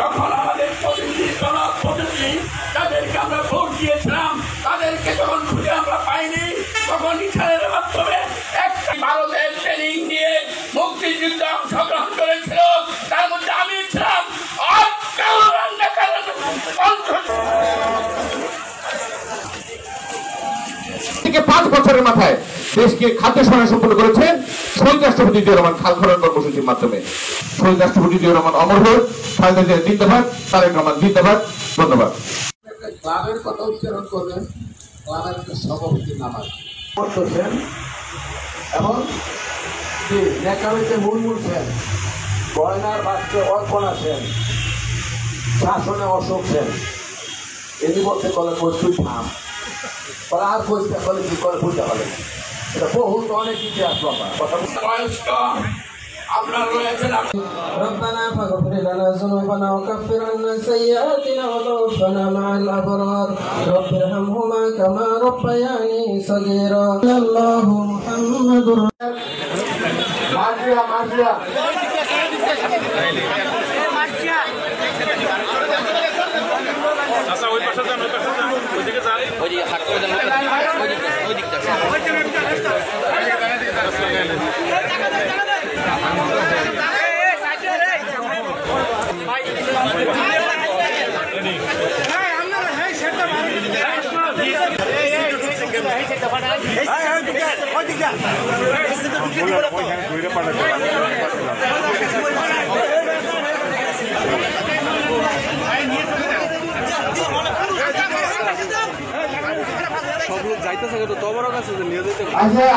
তখন আমাদের প্রতিনিধি তাদেরকে আমরা ভোট দিয়েছিলাম, তাদেরকে যখন খুঁজে আমরা পাইনি, তখন ইশারের মাধ্যমে একটা ভারতের ট্রেনিং নিয়ে মুক্তিযুদ্ধে অংশগ্রহণ করেছিল, তার মধ্যে আমি ছিলাম। 5 বছরের মাথায় দেশকে খাদ্য সহায়তা সম্পন্ন করেছেন শহীদ রাষ্ট্রপতি জিয়াউর রহমান খাল খনন কর্মসূচির মাধ্যমে। শহীদ রাষ্ট্রপতি জিয়াউর রহমান অমর হোক, খালেদা জিয়া জিন্দাবাদ, তারেক রহমান জিন্দাবাদ। ধন্যবাদ। ক্লাবের কথা উচ্চারণ করবেন, ক্লাবের সভাপতির নাম করতেছেন এবং নেকাবিতে মুলমুল সেন, গয়নার বাক্যে অর্পণা সেন, শাসনে অশোক সেন, এমনি বলতে কলে তুই থাম, আর বলতে কলে কি করে বুঝতে পারে, এটা বহুত অনেক ইতিহাস বাবা কথা ربنا فاغفر لنا ذنوبنا وكفر عنا سيئاتنا وتوفنا مع الأبرار رب ارحمهما كما ربياني صغيرا الله محمد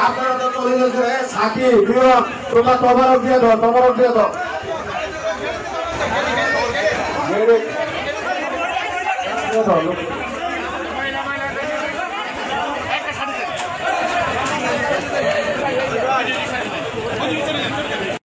আপনারা তো চলে গেছে সাকি তোমরা তবারক দিয়ে দাও, তবারক দিয়ে দাও।